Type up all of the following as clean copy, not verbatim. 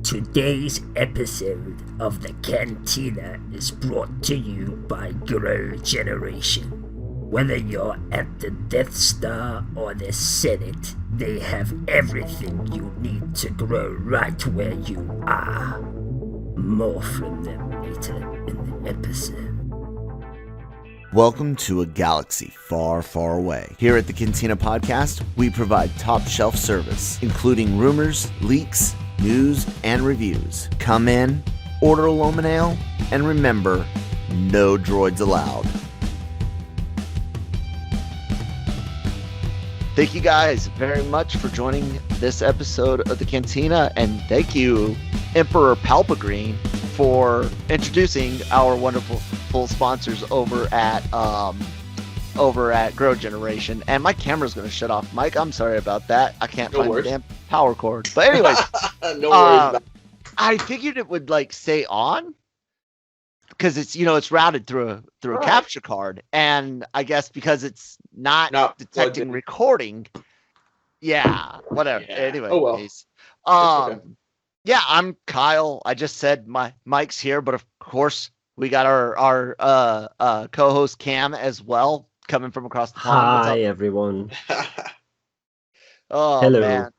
Today's episode of the Cantina is brought to you by Grow Generation. Whether you're at the Death Star or the Senate, they have everything you need to grow right where you are. More from them later in the episode. Welcome to a galaxy far, far away. Here at the Cantina Podcast, we provide top shelf service, including rumors, leaks, news, and reviews. Come in, order a Loman Ale, and remember, no droids allowed. Thank you guys very much for joining this episode of the Cantina, and thank you, Emperor Palpatine, for introducing our wonderful sponsors over at Grow Generation. And my camera's going to shut off. Mike, I'm sorry about that. I can't find the damn power cord. But anyways, no worries. I figured it would stay on because it's routed through a capture card, and I guess because it's not detecting recording. Yeah, whatever. Yeah. Anyway, oh well. Okay. Yeah, I'm Kyle. I just said my Mike's here, but of course we got our co-host Cam as well, coming from across the pond. Hi everyone. Oh, hello, man.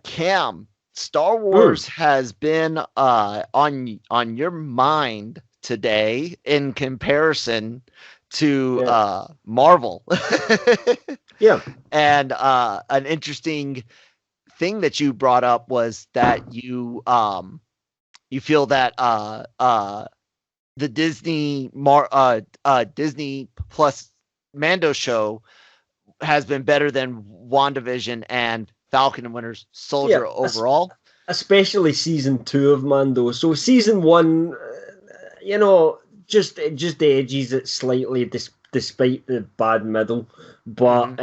Cam, Star Wars has been on your mind today in comparison to Marvel. Yeah. And an interesting thing that you brought up was that you feel that the Disney plus Mando show has been better than WandaVision and Falcon and Winter Soldier overall, especially season 2 of Mando. So season 1, just edges it slightly despite the bad middle, but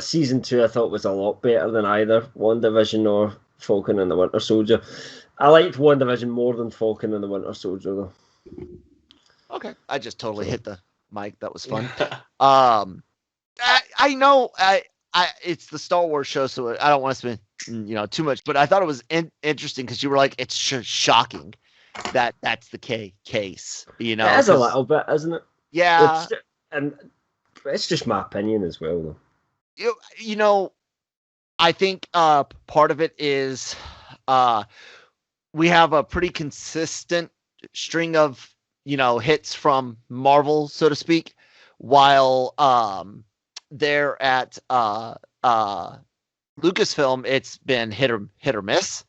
season 2 I thought was a lot better than either WandaVision or Falcon and the Winter Soldier. I liked WandaVision more than Falcon and the Winter Soldier, though. Okay, I just totally hit the mic. That was fun. I know it's the Star Wars show, so I don't want to spend too much, but I thought it was interesting because you were like, it's shocking that that's the case. It is a little bit, isn't it? Yeah, and it's just my opinion as well, though. I think part of it is we have a pretty consistent string of hits from Marvel, so to speak, while they're at Lucasfilm, it's been hit or miss.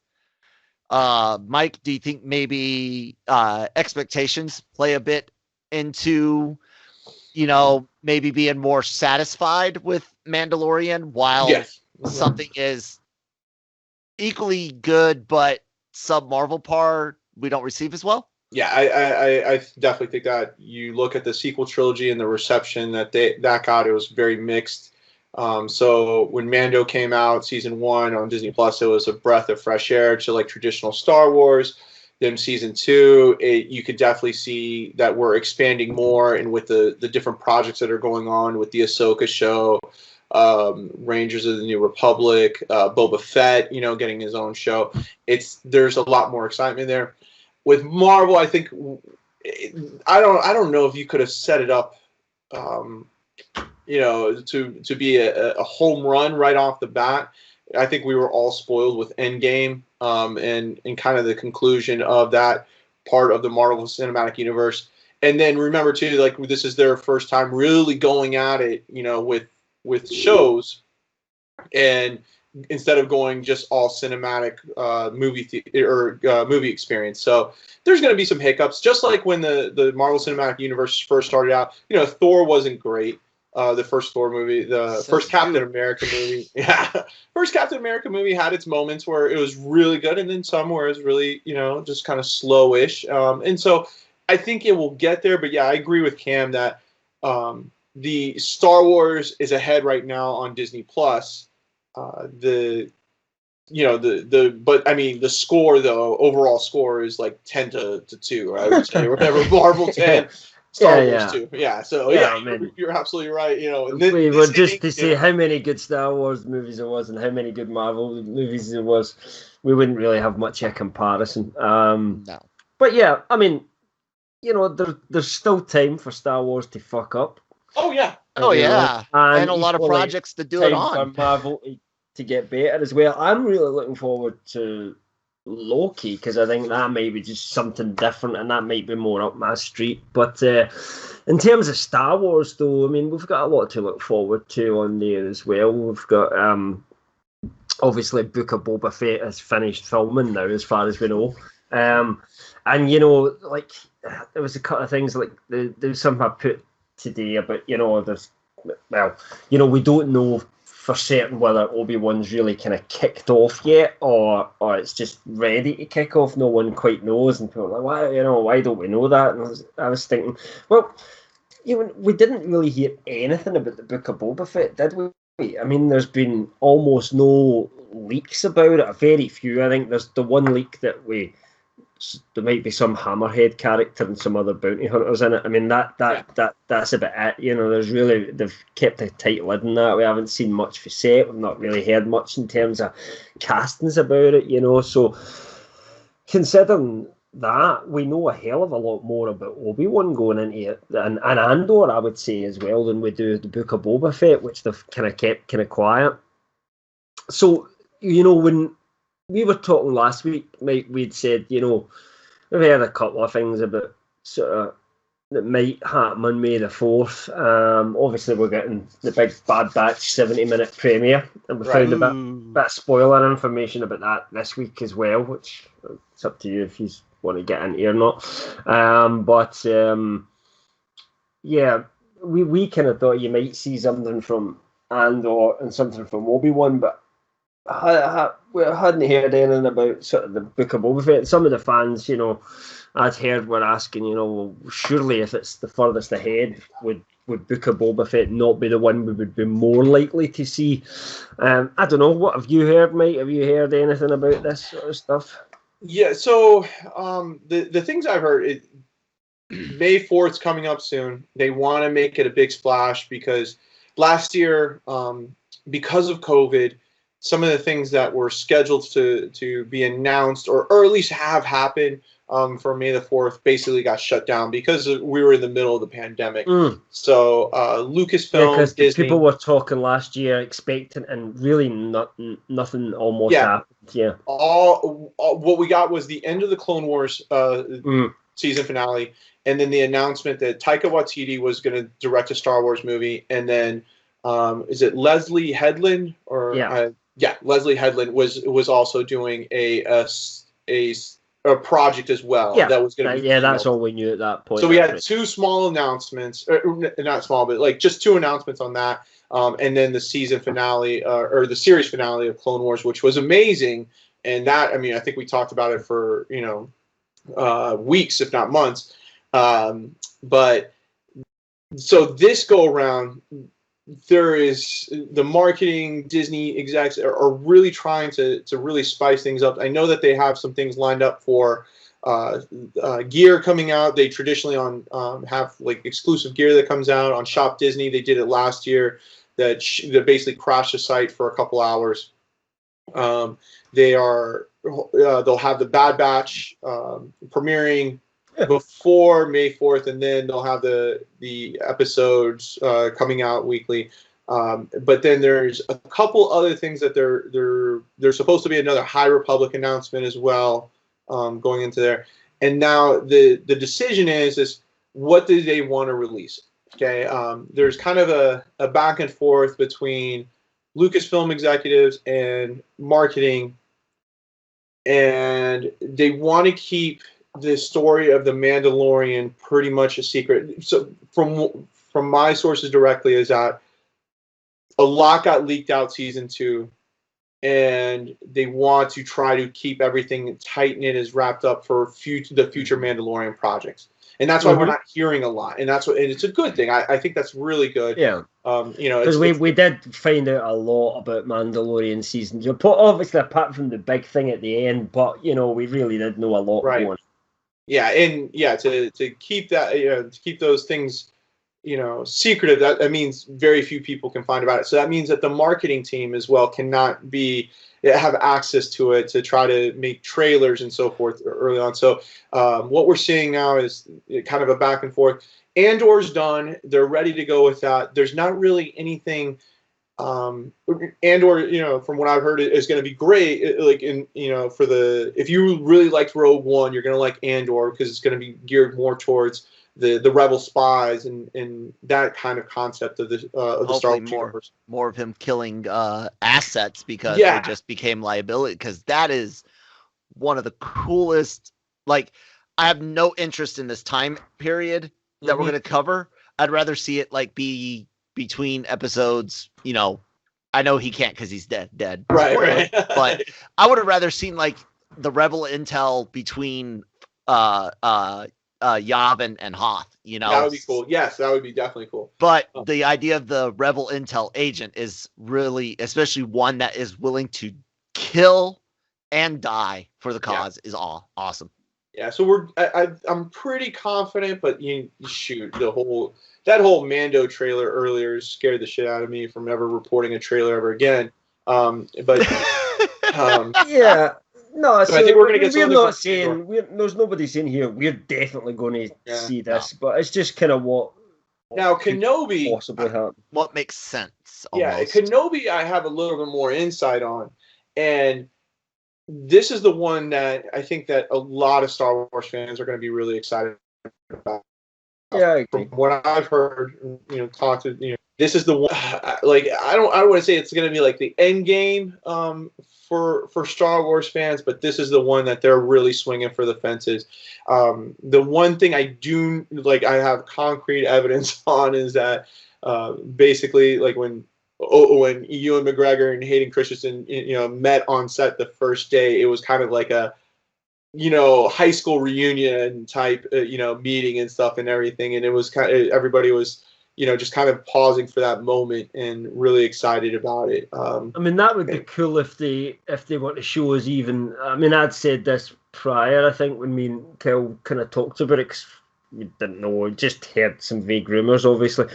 Mike, do you think maybe expectations play a bit into maybe being more satisfied with Mandalorian while something is equally good but sub Marvel par we don't receive as well? Yeah, I definitely think that you look at the sequel trilogy and the reception that got, it was very mixed. So when Mando came out, season 1 on Disney Plus, it was a breath of fresh air to traditional Star Wars. Then season 2, you could definitely see that we're expanding more, and with the different projects that are going on with the Ahsoka show, Rangers of the New Republic, Boba Fett, getting his own show. There's a lot more excitement there. With Marvel, I think I don't know if you could have set it up, to be a home run right off the bat. I think we were all spoiled with Endgame, and kind of the conclusion of that part of the Marvel Cinematic Universe. And then remember too, this is their first time really going at it, with shows, and instead of going just all cinematic movie experience. So there's going to be some hiccups, just like when the Marvel Cinematic Universe first started out. Thor wasn't great. The first Thor movie, first Captain America movie. Yeah. First Captain America movie had its moments where it was really good, and then some where it was really, just kind of slowish. And so I think it will get there. But yeah, I agree with Cam that the Star Wars is ahead right now on Disney Plus. The score though, overall score is 10-2, I would say, or whatever. Marvel 10, Star Wars 2. Yeah, so you're absolutely right. We were just to say how many good Star Wars movies there was and how many good Marvel movies there was. we wouldn't really have much of a comparison. No. But yeah, I mean, there's still time for Star Wars to fuck up. Oh yeah. And a lot of projects to do it on. For Marvel to get better as well. I'm really looking forward to Loki because I think that might be just something different and that might be more up my street. But in terms of Star Wars, though, I mean, we've got a lot to look forward to on there as well. We've got obviously Book of Boba Fett has finished filming now, as far as we know. And like there was a couple of things like there's something I put today about we don't know for certain whether Obi-Wan's really kind of kicked off yet or it's just ready to kick off. No one quite knows, and people are like, why don't we know that? And I was thinking, well, we didn't really hear anything about the Book of Boba Fett, did we? I mean, there's been almost no leaks about it, very few. I think there's the one leak that there might be some Hammerhead character and some other bounty hunters in it. I mean, that's about it. They've kept a tight lid on that. We haven't seen much for set. We've not really heard much in terms of castings about it, So considering that, we know a hell of a lot more about Obi-Wan going into it and Andor, I would say, as well, than we do the Book of Boba Fett, which they've kind of kept kind of quiet. So, when we were talking last week, Mike, we'd said, we've heard a couple of things about sort of that might happen on May the 4th. Obviously, we're getting the big Bad Batch 70-minute premiere, and we found a bit of spoiler information about that this week as well, which it's up to you if you want to get into it or not. We kind of thought you might see something from Andor and something from Obi-Wan, but we hadn't heard anything about sort of the Book of Boba Fett. Some of the fans, I'd heard were asking, well, surely if it's the furthest ahead, would Book of Boba Fett not be the one we would be more likely to see? I don't know. What have you heard, Mike? Have you heard anything about this sort of stuff? Yeah, so the things I've heard, May 4th's coming up soon. They want to make it a big splash because last year, because of COVID, some of the things that were scheduled to be announced or at least have happened for May the 4th basically got shut down because we were in the middle of the pandemic. So Lucasfilm, because Disney, people were talking last year expecting, and really nothing almost happened. Yeah. All what we got was the end of the Clone Wars season finale, and then the announcement that Taika Waititi was going to direct a Star Wars movie, and then is it Leslie Headland or Leslie Headland was also doing a project as well. Yeah, that was going to be that's all we knew at that point. So we had two small announcements, not small, but like just two announcements on that, and then the season finale or the series finale of Clone Wars, which was amazing. And that, I mean, I think we talked about it for weeks, if not months. But so this go around, there is the marketing Disney execs are really trying to really spice things up. I know that they have some things lined up for gear coming out. They traditionally have like exclusive gear that comes out on Shop Disney. They did it last year that basically crashed the site for a couple hours. They'll have the Bad Batch premiering before May 4th, and then they'll have the episodes coming out weekly. But then there's a couple other things that there's supposed to be another High Republic announcement as well going into there. And now the decision is what do they want to release? Okay, there's kind of a back and forth between Lucasfilm executives and marketing, and they want to keep the story of the Mandalorian pretty much a secret. So from my sources directly is that a lot got leaked out season 2, and they want to try to keep everything tight and it is wrapped up for the future Mandalorian projects. And that's why we're not hearing a lot. And and it's a good thing. I think that's really good. Yeah. Because we did find out a lot about Mandalorian season 2. Obviously, apart from the big thing at the end, but we really did know a lot more. Yeah, and to keep that, to keep those things secretive. That means very few people can find about it. So that means that the marketing team as well cannot have access to it to try to make trailers and so forth early on. So what we're seeing now is kind of a back and forth. Andor's done. They're ready to go with that. There's not really anything. Andor, from what I've heard, is going to be great. If you really liked Rogue One, you're going to like Andor because it's going to be geared more towards the rebel spies and that kind of concept of the Star Wars universe. More of him killing assets because they just became liability. Because that is one of the coolest. Like, I have no interest in this time period that we're going to cover. I'd rather see it be between episodes. I know he can't because he's dead. Right. But I would have rather seen the rebel intel between Yavin and Hoth, That would be cool. Yes, that would be definitely cool. But the idea of the rebel intel agent is really, especially one that is willing to kill and die for the cause, is awesome. Yeah, so I'm pretty confident, but shoot, that whole Mando trailer earlier scared the shit out of me from ever reporting a trailer ever again. Yeah. No, so I think we're going to get. We're not saying there's nobody saying here we're definitely going to see this, but it's just kind of what now Kenobi possibly happen. What makes sense? Almost. Yeah, Kenobi, I have a little bit more insight on, and this is the one that I think that a lot of Star Wars fans are going to be really excited about. Yeah, from what I've heard, talk to this is the one. I don't want to say it's going to be like the end game for Star Wars fans, but this is the one that they're really swinging for the fences. The one thing I do I have concrete evidence on is that basically when Ewan McGregor and Hayden Christensen met on set the first day, it was kind of like a high school reunion type meeting and stuff and everything, and it was everybody was just kind of pausing for that moment and really excited about it. I mean, that would be cool if they want to show us even. I mean, I'd said this prior, I think, when me and Kel kind of talked about it, 'cause we didn't know, we just heard some vague rumours, obviously.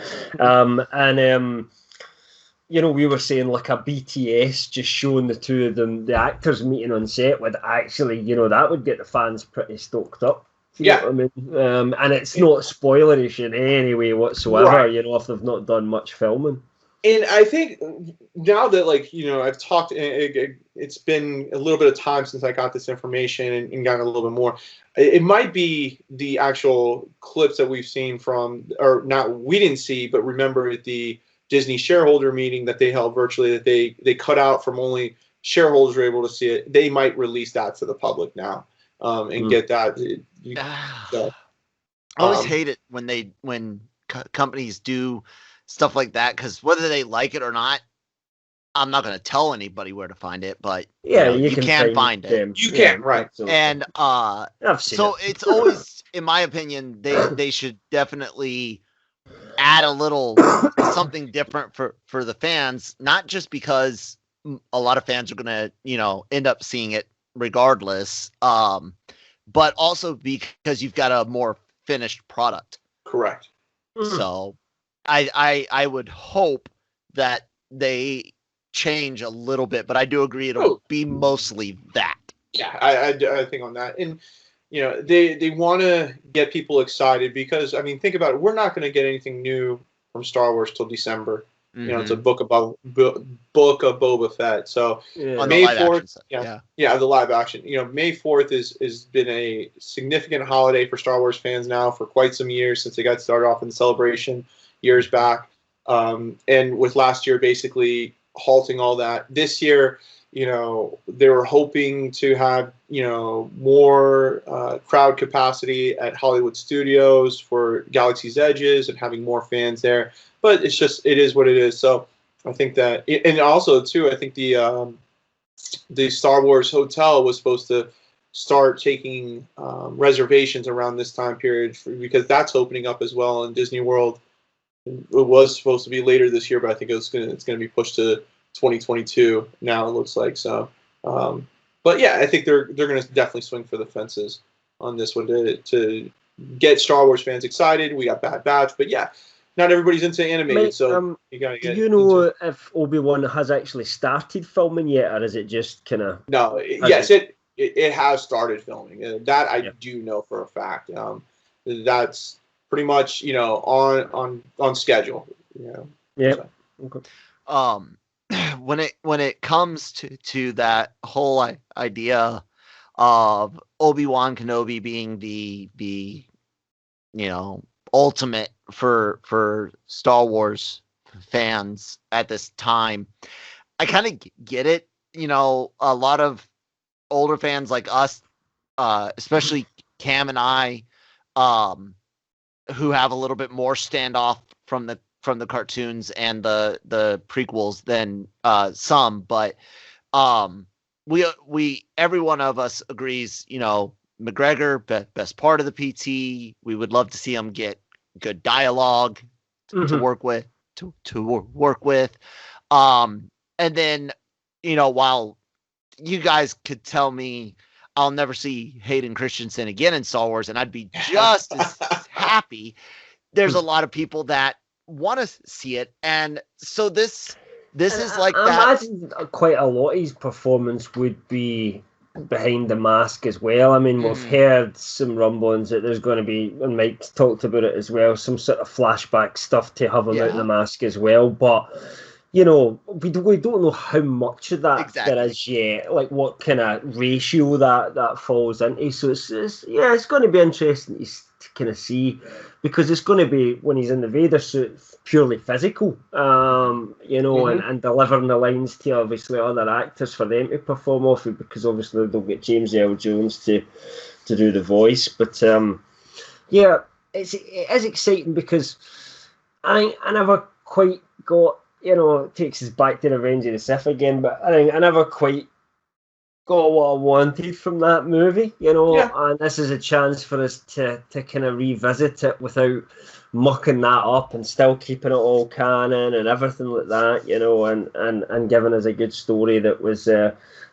We were saying a BTS just showing the two of them, the actors meeting on set, would actually, that would get the fans pretty stoked up. You know what I mean? And it's not spoilerish in any way whatsoever, right. If they've not done much filming. And I think now that, I've talked, it's been a little bit of time since I got this information and gotten a little bit more. It might be the actual clips that we've seen we didn't see, but remember at the Disney shareholder meeting that they held virtually that they cut out from only shareholders were able to see it. They might release that to the public now and get that. I always hate it when companies do stuff like that, because whether they like it or not, I'm not going to tell anybody where to find it, but you can find it. You can, right? Absolutely. And I've seen it. It's always, in my opinion, they should definitely add a little something different for the fans, not just because a lot of fans are going to end up seeing it regardless, but also because you've got a more finished product. Correct. So I would hope that they change a little bit, but I do agree it'll be mostly that. Yeah, I think on that. And they want to get people excited because, I mean, think about it. We're not going to get anything new from Star Wars till December. Mm-hmm. It's a book of Boba Fett. So May 4th, the live action. May 4th has been a significant holiday for Star Wars fans now for quite some years since they got started off in the celebration years back. And with last year basically halting all that. This year, they were hoping to have, more crowd capacity at Hollywood Studios for Galaxy's Edges and having more fans there. But it is what it is. So I think that, and also too, I think the Star Wars Hotel was supposed to start taking reservations around this time period because that's opening up as well in Disney World. It was supposed to be later this year, but I think it's going to be pushed to 2022 now, it looks like. So but yeah, I think they're going to definitely swing for the fences on this one to get Star Wars fans excited. We got Bad Batch, but yeah, not everybody's into animated, Mate, so you gotta do get. you know if Obi-Wan has actually started filming yet, or is it just kind of? No, yes, it has started filming. That I do know for a fact. That's pretty much on schedule. Yeah. So. Okay. When it comes to that whole idea of Obi-Wan Kenobi being the ultimate for Star Wars fans at this time, I kind of get it. A lot of older fans like us, especially Cam and I, who have a little bit more standoff from the cartoons and the prequels than some, but we every one of us agrees, McGregor best part of the PT. We would love to see him get good dialogue to work with to work with. And then while you guys could tell me I'll never see Hayden Christensen again in Star Wars, and I'd be just as happy. There's a lot of people that want to see it, and so this is like that. I imagine quite a lot of his performance would be behind the mask as well. I mean, we've heard some rumblings that there's going to be, and Mike talked about it as well, some sort of flashback stuff to have him out of the mask as well, but we don't know how much of that there is yet, like what kind of ratio that falls into. So it's going to be interesting to kind of see, because it's going to be, when he's in the Vader suit, purely physical, and delivering the lines to obviously other actors for them to perform off of, because obviously they'll get James Earl Jones to do the voice. But it is exciting, because I never quite got, it takes us back to Revenge of the Sith again, but I think I never quite got what I wanted from that movie, and this is a chance for us to kind of revisit it without mucking that up and still keeping it all canon and everything like that, and giving us a good story that was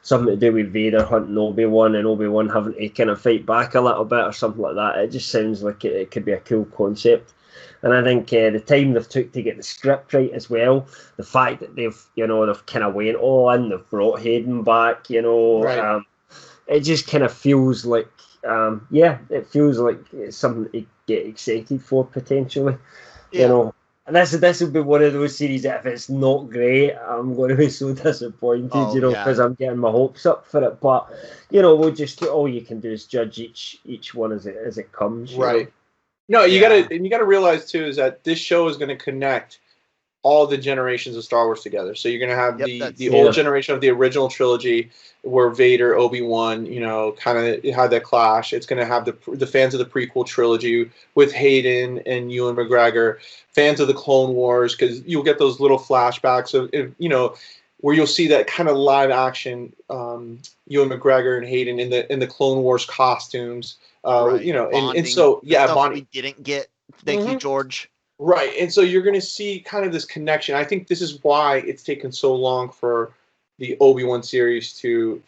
something to do with Vader hunting Obi-Wan and Obi-Wan having to kind of fight back a little bit or something like that. It just sounds like it could be a cool concept. And I think the time they've took to get the script right as well, the fact that they've kind of went all in, they've brought Hayden back, Right. It just kind of feels like, it feels like it's something to get excited for potentially, And this will be one of those series that if it's not great, I'm going to be so disappointed, because I'm getting my hopes up for it. But we'll just, all you can do is judge each one as it comes, right? No, you gotta realize too is that this show is going to connect all the generations of Star Wars together. So you're going to have the old generation of the original trilogy, where Vader, Obi-Wan, kind of had that clash. It's going to have the fans of the prequel trilogy with Hayden and Ewan McGregor, fans of the Clone Wars, because you'll get those little flashbacks of where you'll see that kind of live action Ewan McGregor and Hayden in the Clone Wars costumes. And so we didn't get. Thank you, George. Right, and so you're going to see kind of this connection. I think this is why it's taken so long for the Obi-Wan series to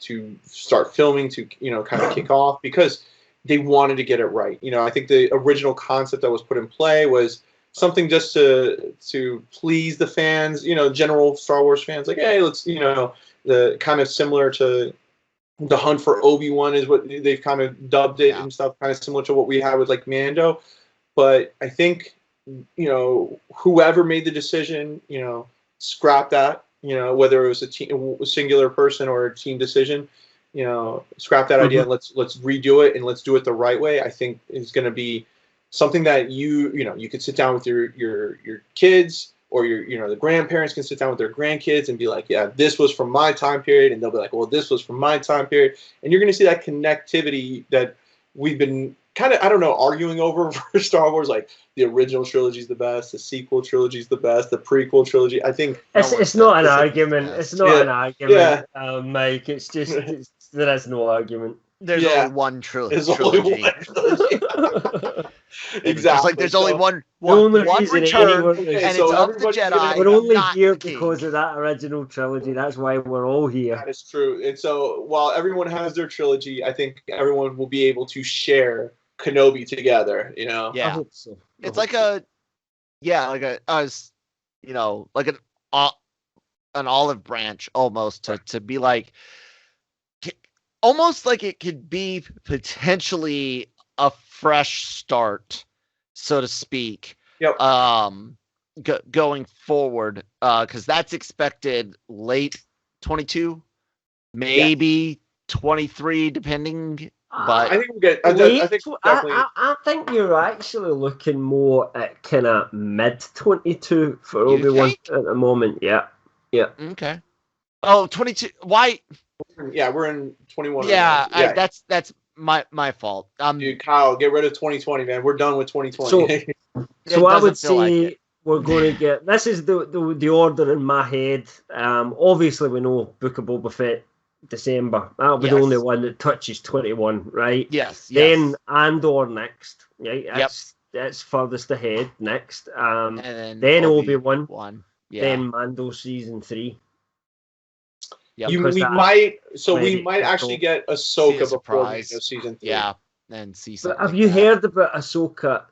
start filming, to kind of kick off, because they wanted to get it right. I think the original concept that was put in play was something just to please the fans, general Star Wars fans. Like, hey, let's, the kind of similar to the hunt for Obi-Wan is what they've kind of dubbed it and stuff, kind of similar to what we had with like Mando. But I think, whoever made the decision, scrap that, whether it was a singular person or a team decision, scrap that idea and let's redo it, and let's do it the right way. I think is going to be something that you could sit down with your kids, or the grandparents can sit down with their grandkids and be like, yeah, this was from my time period, and they'll be like, well, this was from my time period, and you're going to see that connectivity that we've been kind of, I don't know, arguing over for Star Wars. Like, the original trilogy is the best, the sequel trilogy is the best, the prequel trilogy. I think it's not an argument. It's not an argument, Mike. It's just there is no argument. There's only one trilogy. There's only one trilogy. Exactly. Just like there's only one return, and it's up to Jedi. We're only here because of that original trilogy. That's why we're all here. That is true. And so while everyone has their trilogy, I think everyone will be able to share Kenobi together. Yeah. I hope so. It's like a yeah, like like an olive branch almost to be like, almost like it could be potentially a fresh start, so to speak. Yep. Going forward, because that's expected late 22, maybe 23, depending. But I think we'll get. I think definitely. I think you're actually looking more at kind of mid 22 for Obi-Wan at the moment. Yeah. Okay. Oh, 22. Why? Yeah, we're in 21. Yeah, right now. That's my fault. Dude, Kyle, get rid of 2020, man. We're done with 2020. So I would say we're going to get. This is the order in my head. Obviously, we know Book of Boba Fett, December. That'll be the only one that touches 21, right? Yes. Then Andor next, right? That's furthest ahead next. And then Obi-Wan. Yeah. Then Mando season 3. Yep. We might actually get Ahsoka before Mando season 3. Yeah, and see something. But have you heard about Ahsoka?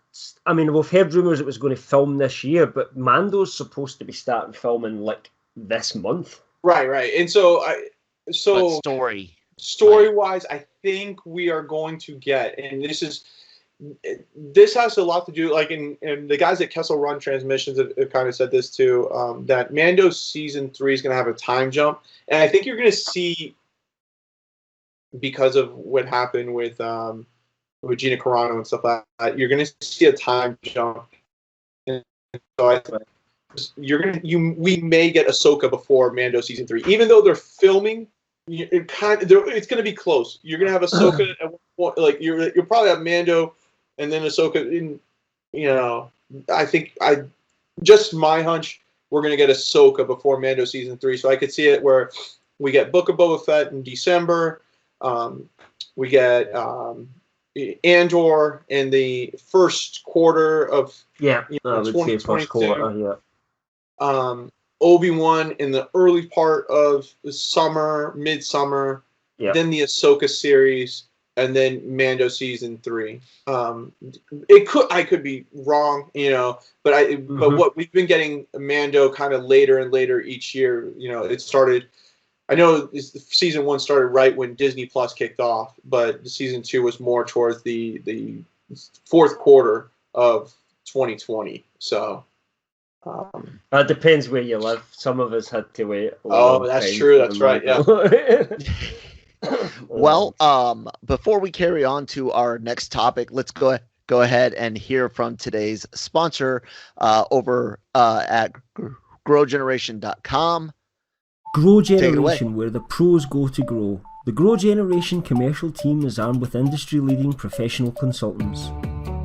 I mean, we've heard rumors it was going to film this year, but Mando's supposed to be starting filming like this month. Right. And so story-wise, I think we are going to get, and this has a lot to do, like, and the guys at Kessel Run Transmissions have kind of said this too, that Mando season 3 is going to have a time jump, and I think you're going to see, because of what happened with Gina Carano and stuff like that, you're going to see a time jump. And so we may get Ahsoka before Mando season 3, even though they're filming. It's going to be close. You're going to have Ahsoka at one point, like you'll probably have Mando, and then Ahsoka. I think just my hunch, we're going to get Ahsoka before Mando season 3. So I could see it where we get Book of Boba Fett in December. We get Andor in the first quarter of 2022. Obi-Wan in the early part of the summer, midsummer, then the Ahsoka series, and then Mando season 3. I could be wrong, but but what we've been getting Mando kind of later and later each year. It started. I know season 1 started right when Disney Plus kicked off, but season 2 was more towards the fourth quarter of 2020. So. It depends where you live. Some of us had to wait. That's true. That's right. Yeah. Well, before we carry on to our next topic, let's go ahead and hear from today's sponsor over at growgeneration.com. Grow Generation, where the pros go to grow. The Grow Generation commercial team is armed with industry-leading professional consultants.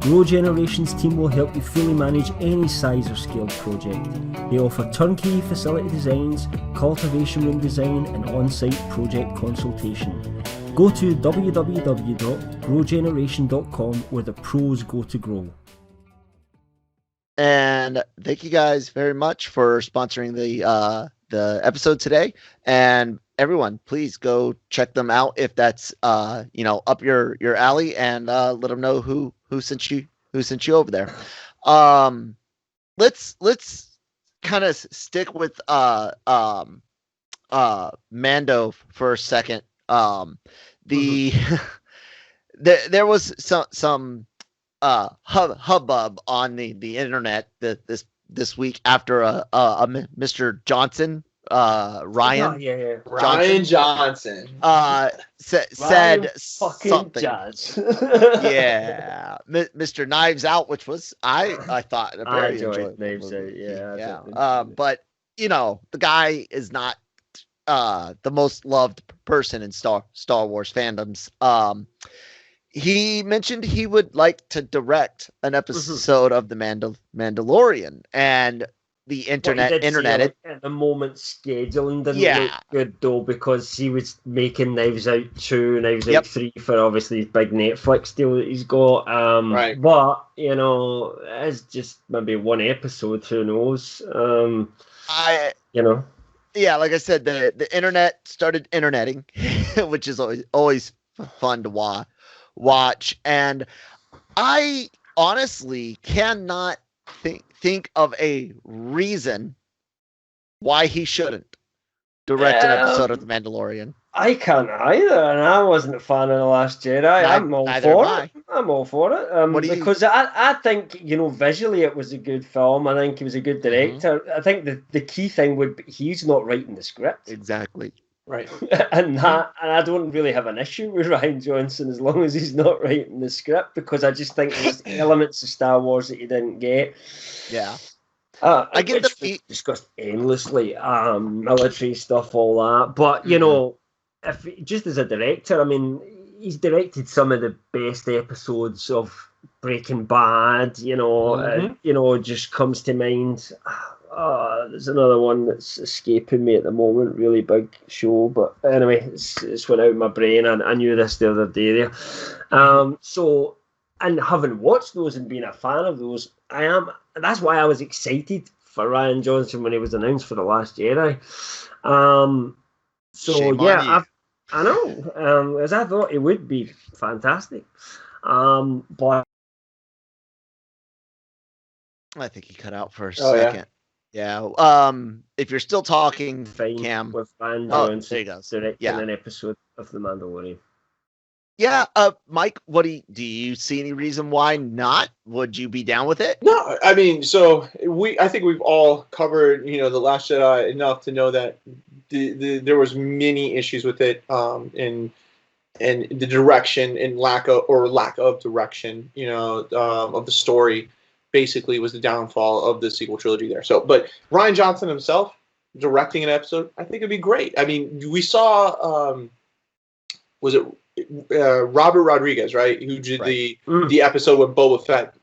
Grow Generation's team will help you fully manage any size or scale project. They offer turnkey facility designs, cultivation room design, and on-site project consultation. Go to www.growgeneration.com, where the pros go to grow. And thank you guys very much for sponsoring the episode today. And everyone, please go check them out if that's up your alley, and let them know who sent you over there. Let's kind of stick with Mando for a second. There was some hubbub on the internet this week after a Mr. Johnson, Ryan Johnson said something. Yeah, Mr. Knives Out, which was I thought a very enjoyable Knives movie. Out. But the guy is not the most loved person in Star Wars fandoms. He mentioned he would like to direct an episode of the Mandalorian, and the internet at the moment scheduling didn't look good though, because he was making Knives Out 2, Knives Out 3 for obviously his big Netflix deal that he's got. Right. But it's just maybe one episode. Who knows? Yeah, like I said, the internet started interneting, which is always fun to watch, and I honestly cannot think of a reason why he shouldn't direct an episode of The Mandalorian. I can't either, and I wasn't a fan of The Last Jedi. I'm all for it. I'm all for it. Because I think, visually it was a good film. I think he was a good director. I think the key thing would be he's not writing the script. Exactly. Right. and I don't really have an issue with Rian Johnson as long as he's not writing the script, because I just think there's elements of Star Wars that you didn't get. Yeah. I get the discussed endlessly, military stuff, all that. But if just as a director, I mean, he's directed some of the best episodes of Breaking Bad. Just comes to mind. There's another one that's escaping me at the moment. Really big show, but anyway, it's went out of my brain. I knew this the other day there. So, and having watched those and being a fan of those, that's why I was excited for Rian Johnson when he was announced for The Last Jedi. I know, as I thought it would be fantastic. But I think he cut out for a second. Yeah. If you're still talking, Cam, with Rian Johnson directing an episode of The Mandalorian. Yeah, Mike, do you see any reason why not? Would you be down with it? No, I mean, I think we've all covered, The Last Jedi enough to know that there was many issues with it, and the direction and lack of direction, of the story, basically was the downfall of the sequel trilogy there. So, but Rian Johnson himself directing an episode, I think it'd be great. I mean, we saw, was it Robert Rodriguez, right? Who did the episode when Boba Fett,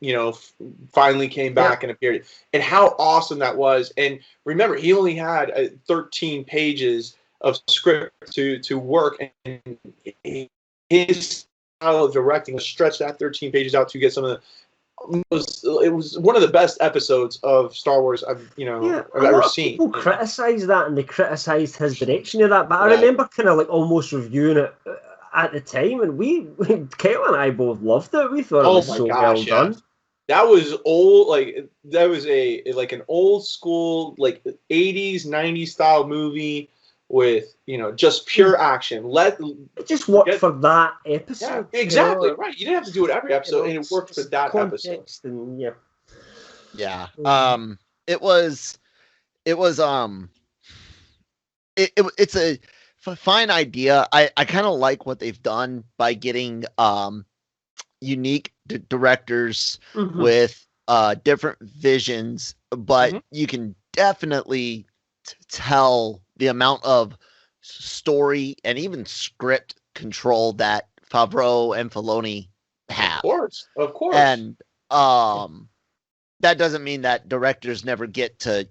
finally came back and appeared, and how awesome that was. And remember, he only had 13 pages of script to work, and his style of directing stretched that 13 pages out to get some of the. It was one of the best episodes of Star Wars I've ever seen. People criticise that, and they criticised his direction of that, but I remember kind of like almost reviewing it at the time, and Kyle and I both loved it. We thought it was so well done. That was old, that was an old school 80s, 90s style movie with just pure action. Just worked for that episode. Yeah, exactly right. You didn't have to do it every episode, and it worked for that episode. And it's a fine idea. I kind of like what they've done by getting unique directors with different visions, but you can definitely tell the amount of story and even script control that Favreau and Filoni have. Of course. And that doesn't mean that directors never get to,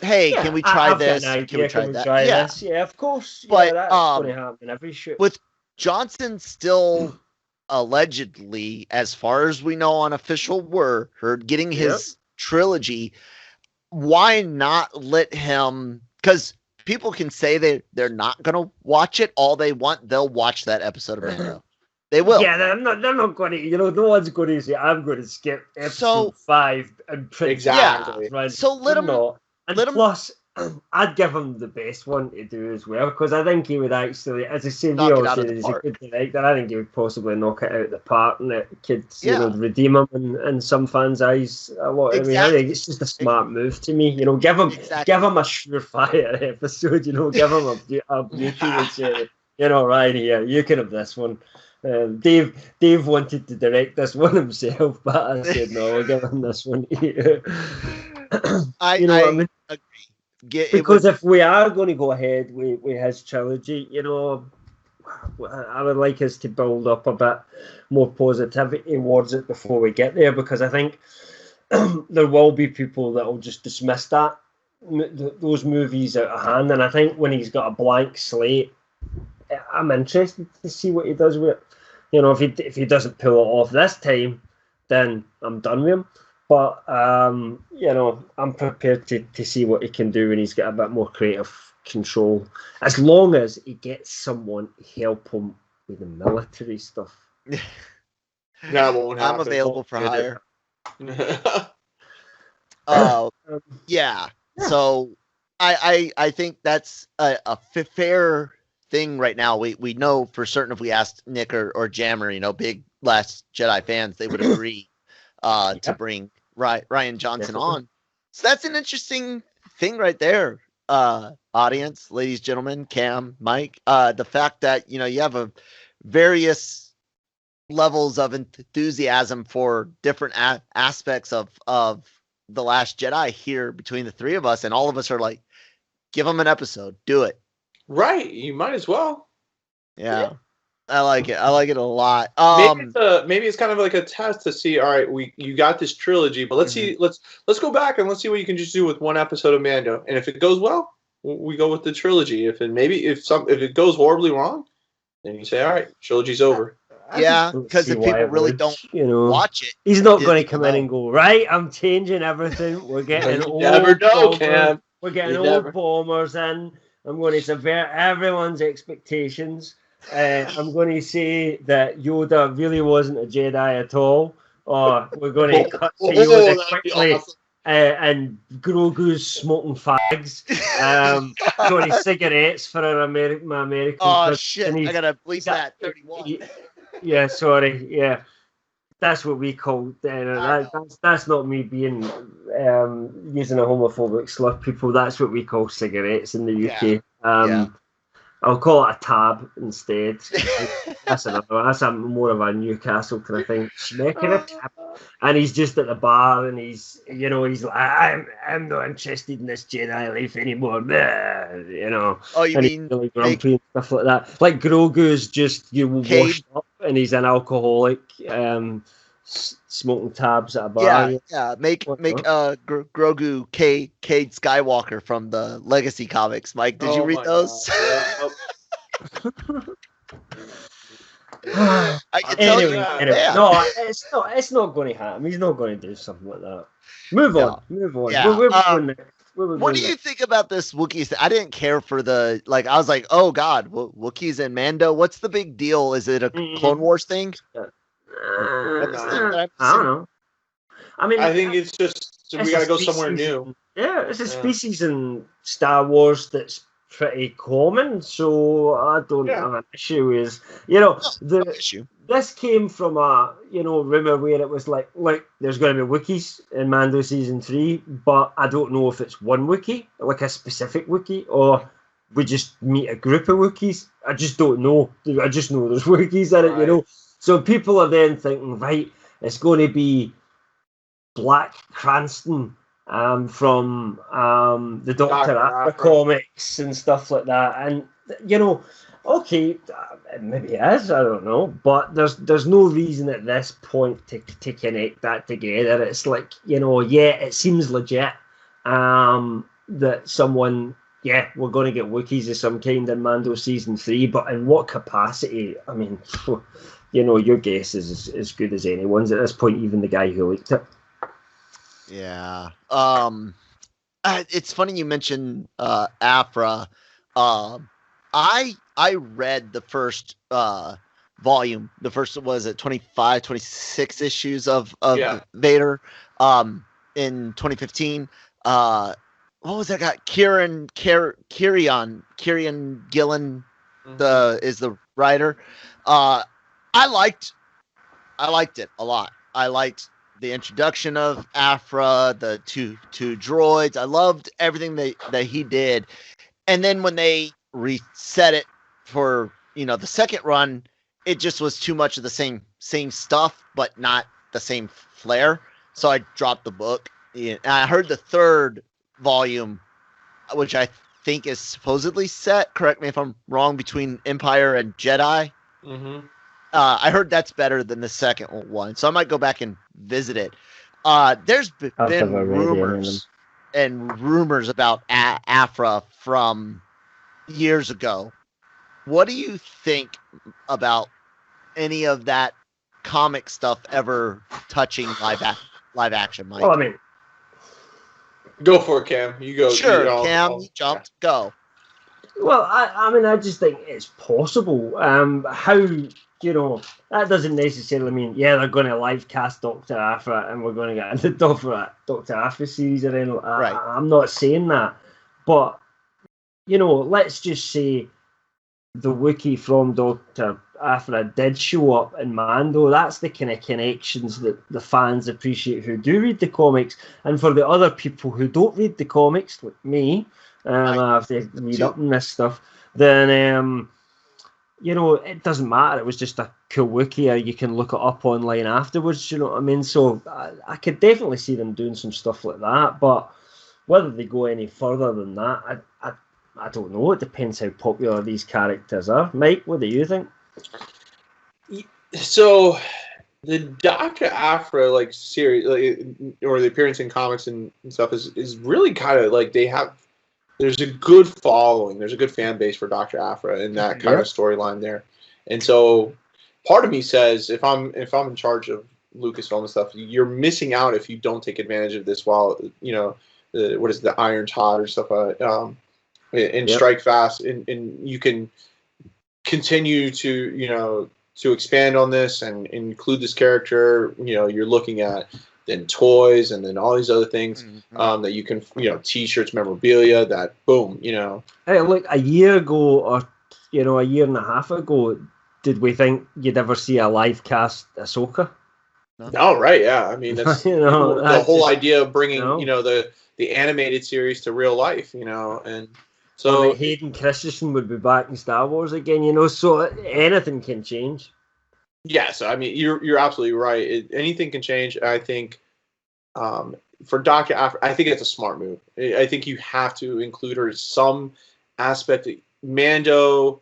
hey, can we try this? Can we try that? This? Yeah, of course. But that's going to happen every shoot. With Johnson still allegedly, as far as we know on official word, getting his trilogy, why not let him? Because people can say they're not going to watch it all they want. They'll watch that episode of Mando. They will. Yeah, they're not going to. No one's going to say, I'm going to skip episode 5 and print exactly. Right? So let them. Plus, I'd give him the best one to do as well, because I think he would actually, as I say, knock we all said he's a good director. I think he would possibly knock it out of the park, and it could redeem him in some fans' eyes a lot. Exactly. I mean, I think it's just a smart move to me. Give him a surefire episode. Give him a beauty and say, right here, you can have this one. Dave wanted to direct this one himself, but I said no, I'll give him this one. I agree. Because if we are going to go ahead with his trilogy, I would like us to build up a bit more positivity towards it before we get there, because I think there will be people that will just dismiss those movies out of hand, and I think when he's got a blank slate, I'm interested to see what he does with it. If he doesn't pull it off this time, then I'm done with him. But, I'm prepared to see what he can do when he's got a bit more creative control, as long as he gets someone to help him with the military stuff. That won't happen. I'm available for hire. Yeah. So I think that's a fair thing right now. We know for certain if we asked Nick or Jammer, big Last Jedi fans, they would agree to bring Ryan Johnson on. So that's an interesting thing right there. Audience, ladies, gentlemen, Cam, Mike, the fact that you have a various levels of enthusiasm for different aspects of The Last Jedi here between the three of us, and all of us are like, give them an episode, do it. Right, you might as well. Yeah. I like it. I like it a lot. Maybe it's kind of like a test to see. All right, you got this trilogy, but let's see. Let's go back and let's see what you can just do with one episode of Mando. And if it goes well, we go with the trilogy. If it goes horribly wrong, then you say, all right, trilogy's over. Yeah, because if people really don't watch it, he's not going to come in and go, right, I'm changing everything. We're getting old. Never know, Cam. We're getting old bombers in. I'm going to subvert everyone's expectations. I'm going to say that Yoda really wasn't a Jedi at all. Or we're going to cut to Yoda quickly. Awesome. And Grogu's smoking fags. Going cigarettes for my American. Oh, shit. I got to bleep that. 31. Yeah, sorry. Yeah. That's what we call that's not me being using a homophobic slur, people. That's what we call cigarettes in the UK. I'll call it a tab instead. That's another one. That's more of a Newcastle kind of thing. Smacking a tab. And he's just at the bar and he's like, I'm not interested in this Jedi life anymore. Oh, you and mean he's really grumpy and stuff like that. Like Grogu's just washed up and he's an alcoholic, smoking tabs at a bar. Yeah. Make Grogu Cade Skywalker from the Legacy comics. Mike, did you read those? I can tell you. No, it's not going to happen. He's not going to do something like that. Move on. Yeah. What do you think about this Wookiees? I didn't care for I was like, oh God, Wookiees and Mando. What's the big deal? Is it a Clone Wars thing? I don't know. I mean, I think it's just we got to go somewhere new. Yeah, it's a species in Star Wars that's pretty common, so I don't have an issue with, this came from a, rumor where it was like there's going to be Wookiees in Mando Season 3, but I don't know if it's one Wookiee, like a specific Wookiee, or we just meet a group of Wookiees. I just don't know. I just know there's Wookiees in it, So people are then thinking, right, it's going to be Black Cranston, from the Doctor Aphra comics and stuff like that, and okay, maybe it is, I don't know, but there's no reason at this point to connect that together. It's like, it seems legit that someone, we're going to get Wookiees of some kind in Mando Season 3, but in what capacity? I mean, your guess is as good as anyone's at this point, even the guy who leaked it. Yeah. It's funny you mentioned Aphra. I read the first volume. The first was at 25, 26 issues of Vader in 2015. What was that guy? Kieran Gillen is the writer. I liked it a lot. I liked the introduction of Aphra, the two droids. I loved everything that he did. And then when they reset it for, the second run, it just was too much of the same stuff, but not the same flair. So I dropped the book. And I heard the third volume, which I think is supposedly set, correct me if I'm wrong, between Empire and Jedi. Mm-hmm. I heard that's better than the second one, so I might go back and visit it. There's been rumors about Aphra from years ago. What do you think about any of that comic stuff ever touching live action, Mike? Well, I mean, go for it, Cam. You go. Sure, Cam, you jumped. Go. Well, I mean, I just think it's possible. How you know, that doesn't necessarily mean, yeah, they're going to live cast Dr. Aphra and we're going to get into Dr. Aphra series or anything. Right. I'm not saying that. But, you know, let's just say the Wookiee from Dr. Aphra did show up in Mando. That's the kind of connections that the fans appreciate who do read the comics. And for the other people who don't read the comics, like me, I have to read up on this stuff, then, you know, it doesn't matter. It was just a cool Wookiee, or you can look it up online afterwards, you know what I mean? So I could definitely see them doing some stuff like that. But whether they go any further than that, I don't know. It depends how popular these characters are. Mike, what do you think? So, the Dr. Aphra like series, or the appearance in comics and stuff, is really kind of like there's a good following. There's a good fan base for Dr. Aphra and that kind of storyline there. And so, part of me says, if I'm in charge of Lucasfilm and stuff, you're missing out if you don't take advantage of this while, you know, the Iron Todd or stuff. And strike fast, and you can continue to, you know, to expand on this and include this character. You know, you're looking at then toys and then all these other things that you can, you know, T-shirts, memorabilia. That boom, you know. Hey, look, a year ago, or you know, a year and a half ago, did we think you'd ever see a live cast Ahsoka? No, right? Yeah, I mean, that's you know, the whole idea of bringing you know the animated series to real life, you know, and. So like Hayden Christensen would be back in Star Wars again, you know. So anything can change. Yes, I mean you're absolutely right. Anything can change. I think for Dr. Aphra, I think it's a smart move. I think you have to include her in some aspect of Mando,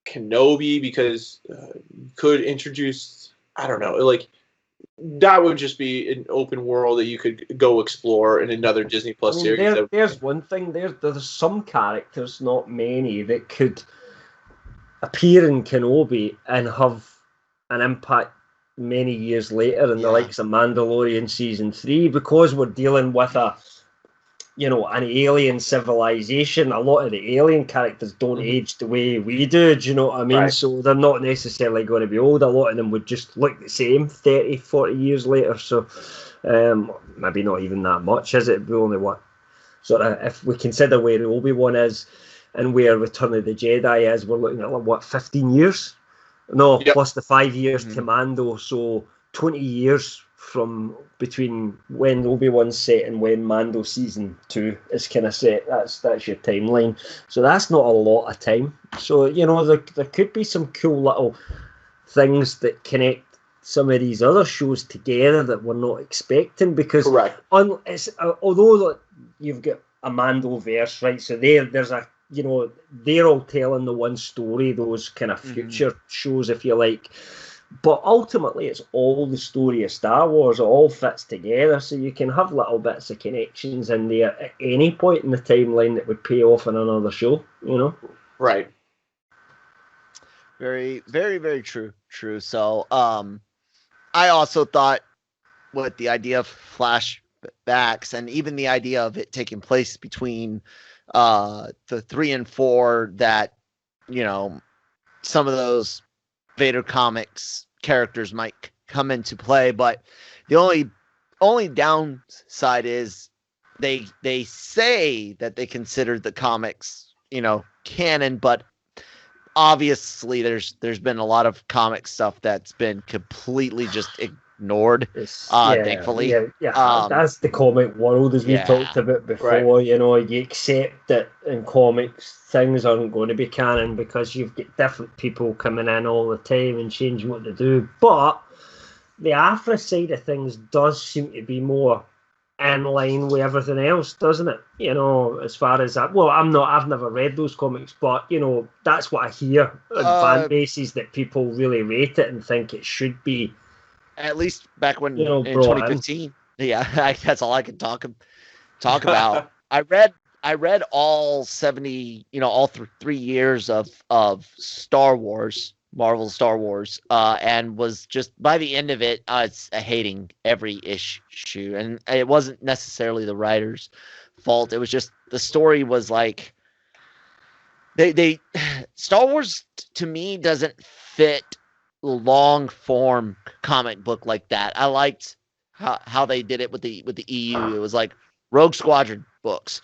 Kenobi, because you could introduce. I don't know, like. That would just be an open world that you could go explore in another Disney Plus series. There's one thing. There's some characters, not many, that could appear in Kenobi and have an impact many years later in the likes of Mandalorian season 3, because we're dealing with an alien civilization. A lot of the alien characters don't age the way we do you know what I mean? Right. So they're not necessarily going to be old. A lot of them would just look the same 30, 40 years later. So maybe not even that much, is it? We only if we consider where Obi-Wan is and where Return of the Jedi is, we're looking at 15 years? No, plus the 5 years to Mando, so 20 years from between when Obi-Wan's set and when Mando season 2 is kind of set. That's your timeline. So that's not a lot of time. So, you know, there could be some cool little things that connect some of these other shows together that we're not expecting, because although you've got a Mando verse, right? So there's a, you know, they're all telling the one story, those kind of future shows, if you like. But ultimately, it's all the story of Star Wars. It all fits together, so you can have little bits of connections in there at any point in the timeline that would pay off in another show, you know? Right. Very, very, very true. True. So, I also thought with the idea of flashbacks and even the idea of it taking place between the 3 and 4, that, you know, some of those Vader comics characters might come into play, but the only downside is they say that they consider the comics, you know, canon, but obviously there's been a lot of comic stuff that's been completely just ignored. Thankfully, that's the comic world, as we talked about before. Right. You know, you accept that in comics things aren't going to be canon because you've got different people coming in all the time and changing what they do. But the Aphra side of things does seem to be more in line with everything else, doesn't it? You know, as far as that. Well, I've never read those comics, but you know, that's what I hear on fan bases, that people really rate it and think it should be. At least back when, you know, in 2015. Yeah, that's all I can talk about. I read all 70, you know, all 3 years of Star Wars, Marvel Star Wars, and was just, by the end of it, hating every issue. And it wasn't necessarily the writer's fault. It was just the story was like, they Star Wars to me doesn't fit long form comic book like that. I liked how they did it with the EU. It was like Rogue Squadron books,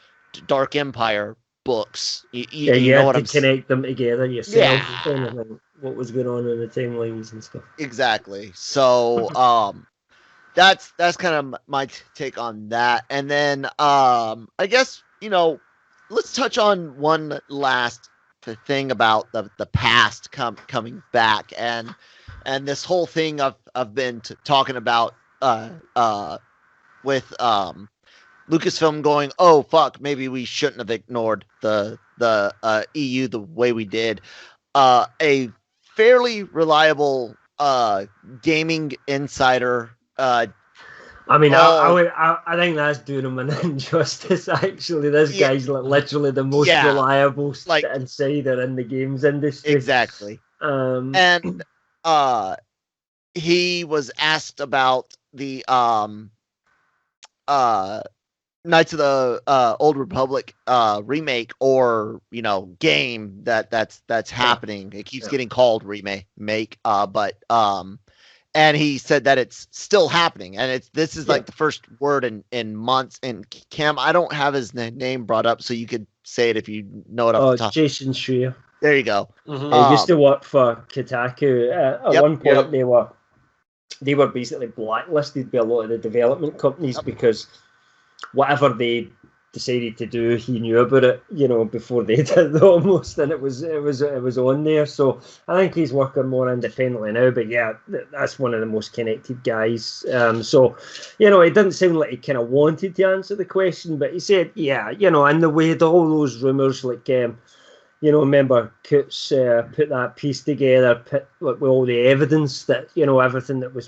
Dark Empire books. You know what I'm saying? Connect them together yourself. Kind of thing, what was going on in the timelines and stuff. Exactly. So that's kind of my take on that. And then I guess, let's touch on one last thing about the past coming back, and this whole thing I've been talking about with Lucasfilm going, oh fuck, maybe we shouldn't have ignored the EU the way we did. A fairly reliable gaming insider. I think that's doing him an injustice. Actually, this guy's literally the most reliable insider in the games industry. Exactly. And he was asked about the Knights of the Old Republic remake or game that's happening. It keeps getting called remake, but and he said that it's still happening, and this is like the first word in months. And Cam, I don't have his name brought up, so you could say it if you know it off the top. Jason Schreier. There you go. Mm-hmm. He used to work for Kotaku. At one point, they were basically blacklisted by a lot of the development companies because whatever they decided to do, he knew about it, before they did almost, and it was on there. So I think he's working more independently now. But that's one of the most connected guys. So it didn't sound like he kind of wanted to answer the question, but he said, and the way all those rumors, like remember Coots put that piece together, with all the evidence that everything that was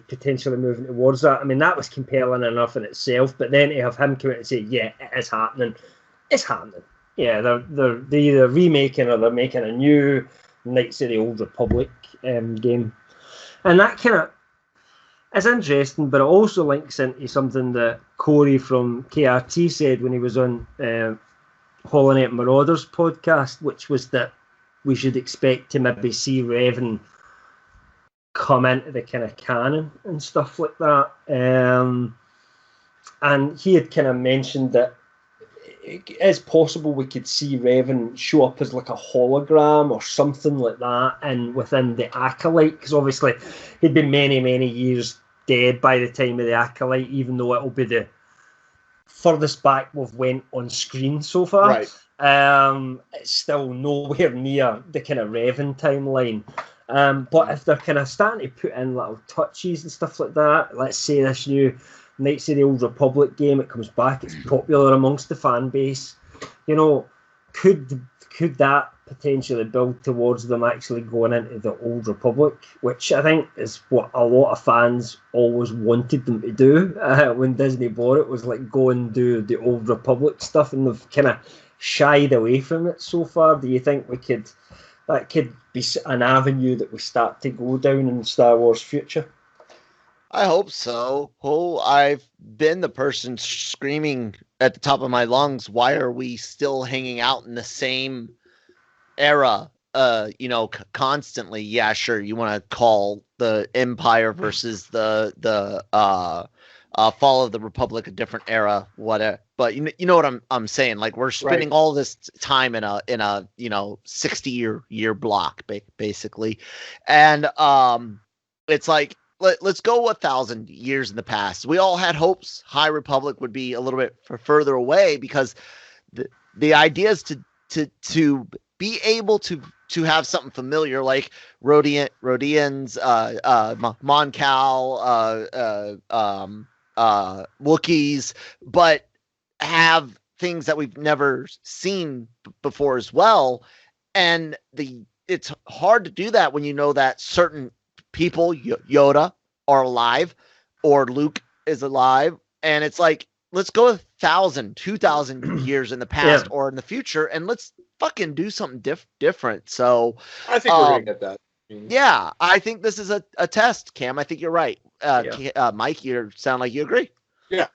potentially moving towards that. I mean, that was compelling enough in itself. But then to have him come out and say, "Yeah, it is happening," it's happening. Yeah, they're either remaking or they're making a new Knights of the Old Republic game, and that kind of is interesting. But it also links into something that Corey from KRT said when he was on Hollow Knight Marauders podcast, which was that we should expect to maybe see Revan come into the kind of canon and stuff like that. And he had kind of mentioned that it is possible we could see Revan show up as like a hologram or something like that, and within the Acolyte, because obviously he'd been many, many years dead by the time of the Acolyte, even though it'll be the furthest back we've went on screen so far. Right. It's still nowhere near the kind of Revan timeline. But if they're kind of starting to put in little touches and stuff like that, let's say this new Knights of the Old Republic game, it comes back, it's popular amongst the fan base. Could that potentially build towards them actually going into the Old Republic, which I think is what a lot of fans always wanted them to do when Disney bought it, was like go and do the Old Republic stuff, and they've kind of shied away from it so far. Do you think that could be an avenue that we start to go down in Star Wars future? I hope so. I've been the person screaming at the top of my lungs, why are we still hanging out in the same era, constantly? Yeah, sure, you want to call the Empire versus the Fall of the Republic a different era, whatever. But you know what I'm saying? Like, we're spending all this time in a 60-year block, basically, and it's like, let's go 1,000 years in the past. We all had hopes High Republic would be a little bit further away, because the idea is to be able to have something familiar like Rodians, Mon Cal, Wookiees, but have things that we've never seen before as well. And it's hard to do that when you know that certain people, Yoda, are alive, or Luke is alive, and it's like, let's go 1,000, 2,000 years in the past or in the future, and let's fucking do something different. So I think we're gonna get that. Yeah, I think this is a test, Cam. I think you're right. Mike, you sound like you agree. Yeah.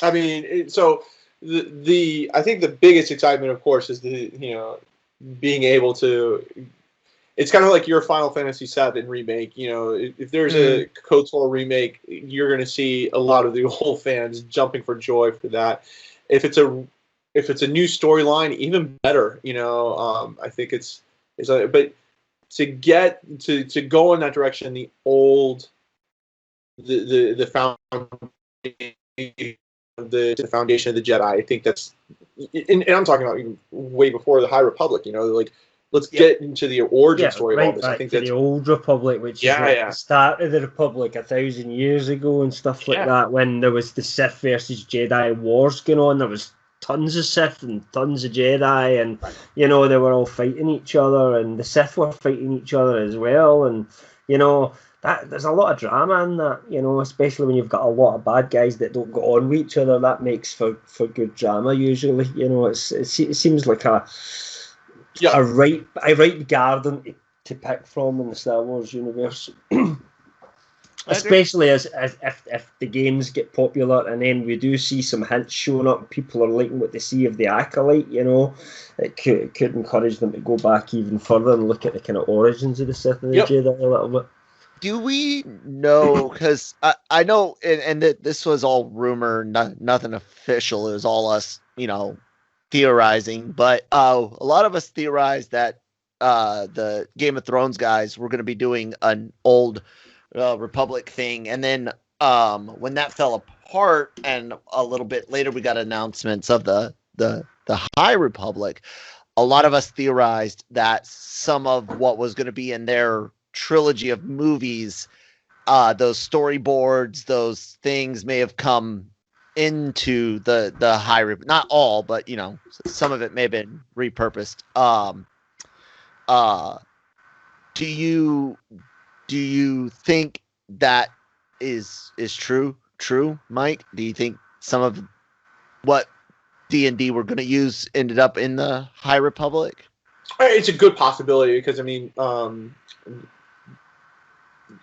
I mean, so I think the biggest excitement, of course, is being able to it's kind of like your Final Fantasy VII remake. You know, if there's a KOTOR remake, you're going to see a lot of the old fans jumping for joy for that. If it's a new storyline, even better. You know, I think but to get to go in that direction, the foundation of the Jedi. I think that's, and I'm talking about even way before the High Republic. You know, like let's get into the origin story of all this. I think that's the old Republic, which is the start of the Republic 1,000 years ago and stuff like that. When there was the Sith versus Jedi wars going on, there was tons of Sith and tons of Jedi, and you know they were all fighting each other, and the Sith were fighting each other as well, and you know. There's a lot of drama in that, you know, especially when you've got a lot of bad guys that don't get on with each other. That makes for good drama usually. You know, it seems like a ripe garden to pick from in the Star Wars universe. Especially as if the games get popular and then we do see some hints showing up, people are liking what they see of the Acolyte, you know, it could encourage them to go back even further and look at the kind of origins of the Sith and the Jedi a little bit. Do we know, because I know, and this was all rumor, nothing official, it was all us, you know, theorizing, but a lot of us theorized that the Game of Thrones guys were going to be doing an old Republic thing, and then when that fell apart, and a little bit later we got announcements of the High Republic, a lot of us theorized that some of what was going to be in their trilogy of movies, those storyboards, those things may have come into the High Republic. Not all, but you know, some of it may have been repurposed. Do you think that is true, Mike? Do you think some of what D&D were going to use ended up in the High Republic? It's a good possibility because I mean,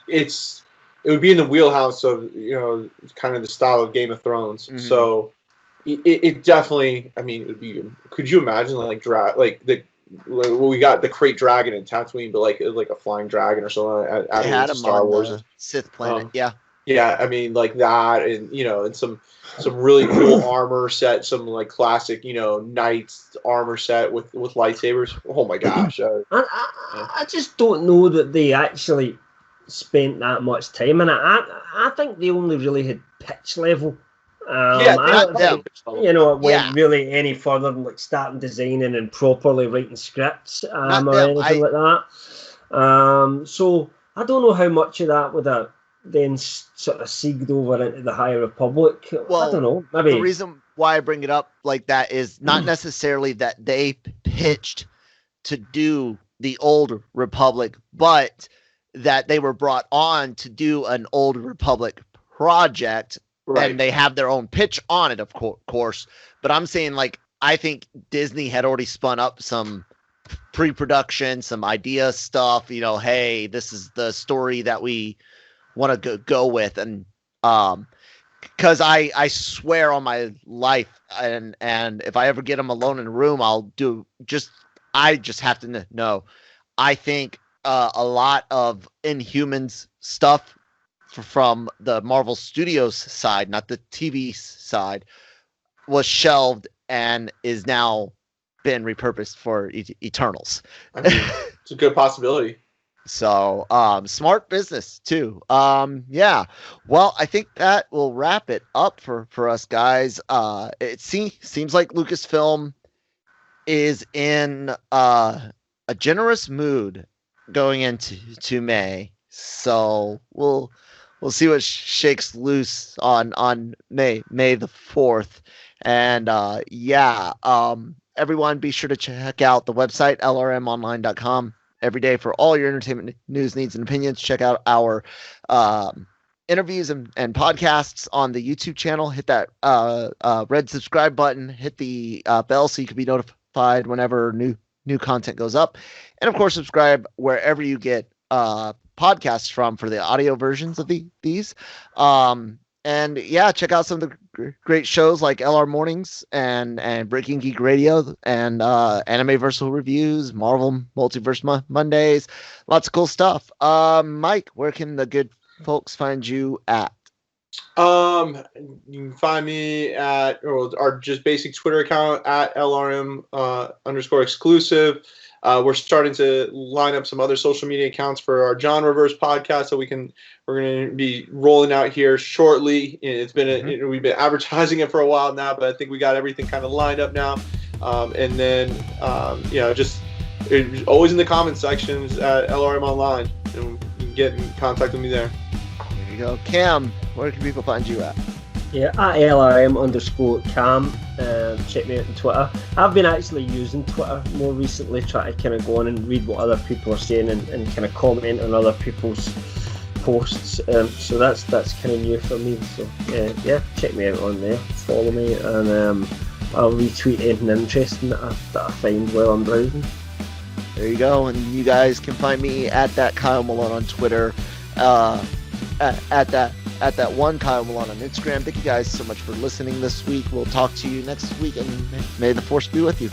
it would be in the wheelhouse of, you know, kind of the style of Game of Thrones. Mm-hmm. So it definitely, I mean, it would be. Could you imagine we got the Krayt Dragon in Tatooine, but like a flying dragon or something out of Star Wars, the Sith planet. Yeah, I mean, like that, and you know, and some really cool armor set, some like classic, you know, knights armor set with lightsabers. Oh my gosh! I just don't know that they actually spent that much time in it. I think they only really had pitch level. I don't think, you know, it went really any further than like starting designing and properly writing scripts or anything like that. So I don't know how much of that would have then sort of segged over into the High Republic. Well, I don't know. Maybe the reason why I bring it up like that is not necessarily that they pitched to do the Old Republic, but that they were brought on to do an Old Republic project, and they have their own pitch on it, of course. But I'm saying, like, I think Disney had already spun up some pre-production, some idea stuff, you know, hey, this is the story that we want to go with. And because I swear on my life, and if I ever get them alone in a room, I just have to know. I think a lot of Inhumans stuff from the Marvel Studios side, not the TV side, was shelved and is now been repurposed for Eternals. I mean, it's a good possibility. So smart business too. Yeah. Well, I think that will wrap it up for us guys. It seems like Lucasfilm is in a generous mood going into May. So we'll see what shakes loose on May the 4th. And everyone be sure to check out the website lrmonline.com every day for all your entertainment news, needs, and opinions. Check out our interviews and podcasts on the YouTube channel. Hit that red subscribe button. Hit the bell so you can be notified whenever new content goes up. And of course, subscribe wherever you get podcasts from for the audio versions of these. And yeah, check out some of the great shows like LR Mornings and Breaking Geek Radio and Anime Versal Reviews, Marvel Multiverse Mondays, lots of cool stuff. Mike, where can the good folks find you at? You can find me at our just basic Twitter account at LRM_exclusive. We're starting to line up some other social media accounts for our Genreverse podcast, so we're going to be rolling out here shortly. It's been we've been advertising it for a while now, but I think we got everything kind of lined up now. And then just always in the comment sections at LRM Online, and you can get in contact with me there. There you go, Cam. Where can people find you at? Yeah, at LRM_Cam. Check me out on Twitter. I've been actually using Twitter more recently, trying to kind of go on and read what other people are saying and kind of comment on other people's posts. So that's kind of new for me. So yeah, check me out on there. Follow me, and I'll retweet anything interesting that I find while I'm browsing. There you go. And you guys can find me at that Kyle Malone on Twitter. At that one Kyle Malone on Instagram. Thank you guys so much for listening this week. We'll talk to you next week, and may the force be with you.